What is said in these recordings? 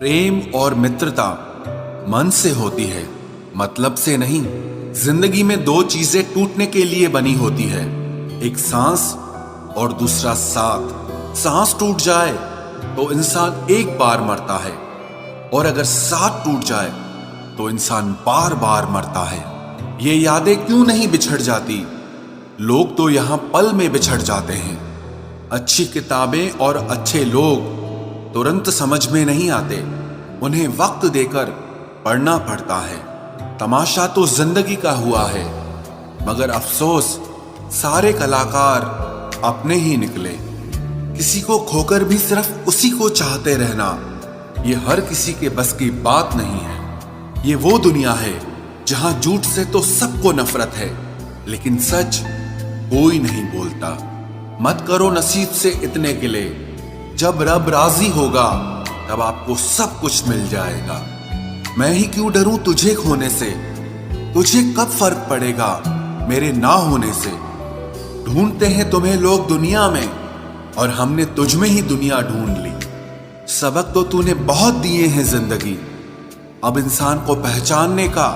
प्रेम और मित्रता मन से होती है, मतलब से नहीं। जिंदगी में दो चीजें टूटने के लिए बनी होती है, एक सांस और दूसरा साथ। सांस टूट जाए तो इंसान एक बार मरता है, और अगर साथ टूट जाए तो इंसान बार बार मरता है। ये यादें क्यों नहीं बिछड़ जाती? लोग तो यहां पल में बिछड़ जाते हैं। अच्छी किताबें और अच्छे लोग तुरंत समझ में नहीं आते, उन्हें वक्त देकर पढ़ना पड़ता है। तमाशा तो जिंदगी का हुआ है, मगर अफसोस सारे कलाकार अपने ही निकले। किसी को खोकर भी सिर्फ उसी को चाहते रहना, ये हर किसी के बस की बात नहीं है। ये वो दुनिया है जहां झूठ से तो सबको नफरत है, लेकिन सच कोई नहीं बोलता। मत करो नसीब से इतने गिले, जब रब राजी होगा तब आपको सब कुछ मिल जाएगा। मैं ही क्यों डरूं तुझे खोने से, तुझे कब फर्क पड़ेगा मेरे ना होने से। ढूंढते हैं तुम्हें लोग दुनिया में, और हमने तुझ में ही दुनिया ढूंढ ली। सबक तो तूने बहुत दिए हैं जिंदगी, अब इंसान को पहचानने का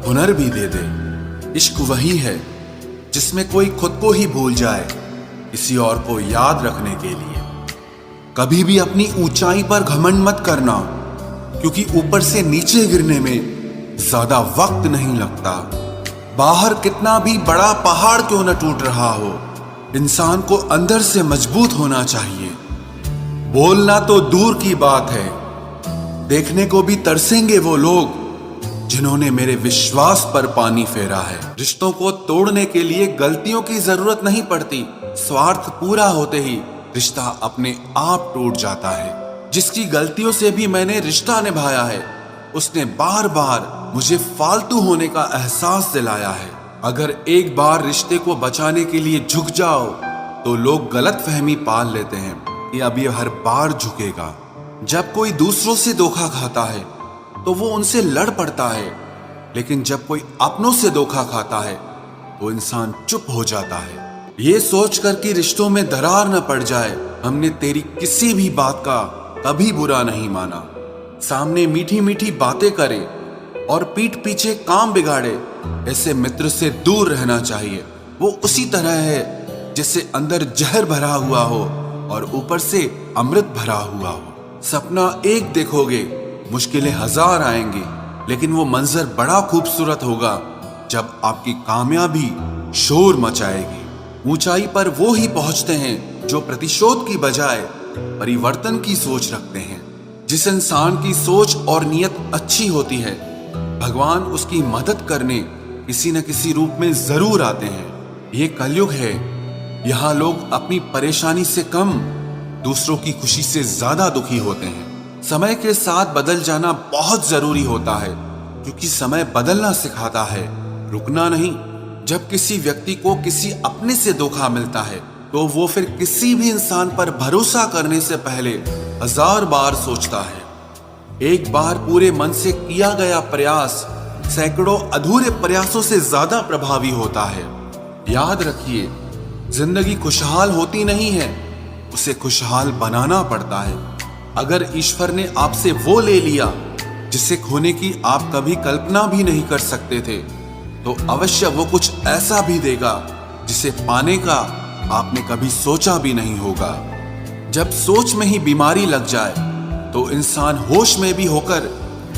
हुनर भी दे दे। इश्क वही है जिसमें कोई खुद को ही भूल जाए किसी और को याद रखने के लिए। कभी भी अपनी ऊंचाई पर घमंड मत करना, क्योंकि ऊपर से नीचे गिरने में ज्यादा वक्त नहीं लगता। बाहर कितना भी बड़ा पहाड़ क्यों न टूट रहा हो, इंसान को अंदर से मजबूत होना चाहिए। बोलना तो दूर की बात है, देखने को भी तरसेंगे वो लोग जिन्होंने मेरे विश्वास पर पानी फेरा है। रिश्तों को तोड़ने के लिए गलतियों की जरूरत नहीं पड़ती, स्वार्थ पूरा होते ही रिश्ता अपने आप टूट जाता है। जिसकी गलतियों से भी मैंने रिश्ता निभाया है, उसने बार बार मुझे फालतू होने का एहसास दिलाया है। अगर एक बार रिश्ते को बचाने के लिए झुक जाओ तो लोग गलत फहमी पाल लेते हैं कि अब ये हर बार झुकेगा। जब कोई दूसरों से धोखा खाता है तो वो उनसे लड़ पड़ता है, लेकिन जब कोई अपनों से धोखा खाता है तो इंसान चुप हो जाता है। ये सोचकर कि रिश्तों में दरार न पड़ जाए, हमने तेरी किसी भी बात का कभी बुरा नहीं माना। सामने मीठी मीठी बातें करे और पीठ पीछे काम बिगाड़े, ऐसे मित्र से दूर रहना चाहिए। वो उसी तरह है जिससे अंदर जहर भरा हुआ हो और ऊपर से अमृत भरा हुआ हो। सपना एक देखोगे, मुश्किलें हजार आएंगी, लेकिन वो मंजर बड़ा खूबसूरत होगा जब आपकी कामयाबी शोर मचाएगी। ऊंचाई पर वो ही पहुंचते हैं जो प्रतिशोध की बजाय परिवर्तन की सोच रखते हैं। जिस इंसान की सोच और नियत अच्छी होती है, भगवान उसकी मदद करने किसी न किसी रूप में जरूर आते हैं। ये कलयुग है, यहाँ लोग अपनी परेशानी से कम दूसरों की खुशी से ज्यादा दुखी होते हैं। समय के साथ बदल जाना बहुत जरूरी होता है, क्योंकि समय बदलना सिखाता है, रुकना नहीं। जब किसी व्यक्ति को किसी अपने से धोखा मिलता है तो वो फिर किसी भी इंसान पर भरोसा करने से पहले हजार बार सोचता है। एक बार पूरे मन से किया गया प्रयास सैकड़ों अधूरे प्रयासों से ज्यादा प्रभावी होता है। याद रखिए, जिंदगी खुशहाल होती नहीं है, उसे खुशहाल बनाना पड़ता है। अगर ईश्वर ने आपसे वो ले लिया जिसे खोने की आप कभी कल्पना भी नहीं कर सकते थे, तो अवश्य वो कुछ ऐसा भी देगा जिसे पाने का आपने कभी सोचा भी नहीं होगा। जब सोच में ही बीमारी लग जाए तो इंसान होश में भी होकर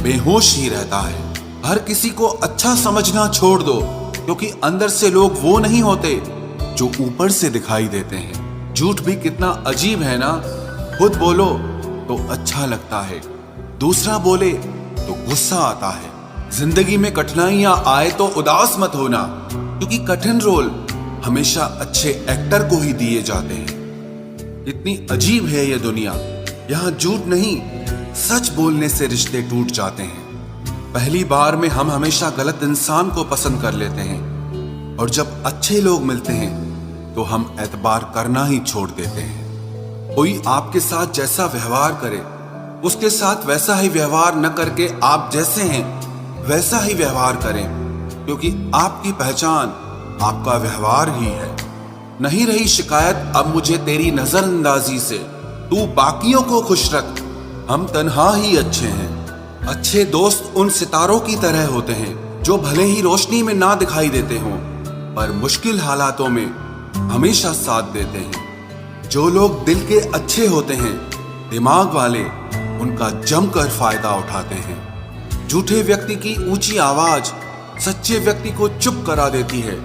बेहोश ही रहता है। हर किसी को अच्छा समझना छोड़ दो, क्योंकि अंदर से लोग वो नहीं होते जो ऊपर से दिखाई देते हैं। झूठ भी कितना अजीब है ना, खुद बोलो तो अच्छा लगता है, दूसरा बोले तो गुस्सा आता है। जिंदगी में कठिनाइयां आए तो उदास मत होना, क्योंकि कठिन रोल हमेशा अच्छे एक्टर को ही दिए जाते हैं। इतनी अजीब है ये दुनिया, यहाँ झूठ नहीं सच बोलने से रिश्ते टूट जाते हैं। पहली बार में हम हमेशा गलत इंसान को पसंद कर लेते हैं, और जब अच्छे लोग मिलते हैं तो हम एतबार करना ही छोड़ देते हैं। कोई आपके साथ जैसा व्यवहार करे, उसके साथ वैसा ही व्यवहार न करके आप जैसे हैं वैसा ही व्यवहार करें, क्योंकि आपकी पहचान आपका व्यवहार ही है। नहीं रही शिकायत अब मुझे तेरी नजरअंदाजी से, तू बाकियों को खुश रख, हम तन्हा ही अच्छे हैं। अच्छे दोस्त उन सितारों की तरह होते हैं जो भले ही रोशनी में ना दिखाई देते हों, पर मुश्किल हालातों में हमेशा साथ देते हैं। जो लोग दिल के अच्छे होते हैं, दिमाग वाले, उनका जमकर फायदा उठाते हैं। झूठे व्यक्ति की ऊंची आवाज सच्चे व्यक्ति को चुप करा देती है,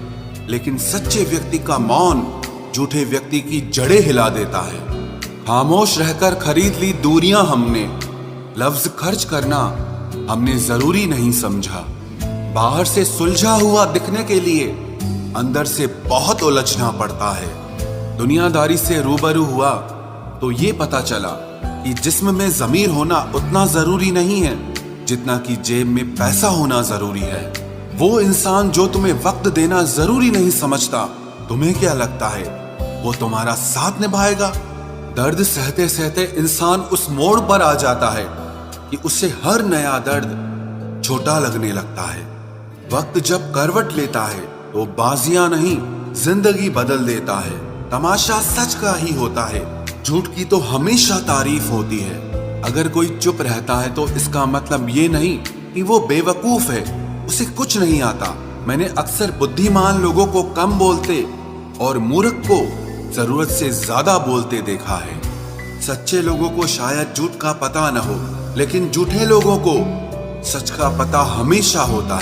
लेकिन सच्चे व्यक्ति का मौन झूठे व्यक्ति की जड़ें हिला देता है। खामोश रहकर खरीद ली दूरियां हमने, लफ्ज खर्च करना हमने जरूरी नहीं समझा। बाहर से सुलझा हुआ दिखने के लिए अंदर से बहुत उलझना पड़ता है। दुनियादारी से रूबरू हुआ तो ये पता चला कि जिस्म में ज़मीर होना उतना जरूरी नहीं है जितना कि जेब में पैसा होना जरूरी है। वो इंसान जो तुम्हें वक्त देना जरूरी नहीं समझता, तुम्हें क्या लगता है वो तुम्हारा साथ निभाएगा? दर्द सहते सहते इंसान उस मोड़ पर आ जाता है कि उसे हर नया दर्द छोटा लगने लगता है। वक्त जब करवट लेता है तो बाजियां नहीं, जिंदगी बदल देता है। तमाशा सच का ही होता है, झूठ की तो हमेशा तारीफ होती है। अगर कोई चुप रहता है तो इसका मतलब ये नहीं कि वो बेवकूफ है, उसे कुछ नहीं आता। मैंने अक्सर बुद्धिमान लोगों को कम बोलते और मूर्ख को जरूरत से ज्यादा बोलते देखा है। सच्चे लोगों को शायद झूठ का पता न हो, लेकिन झूठे लोगों को सच का पता हमेशा होता है।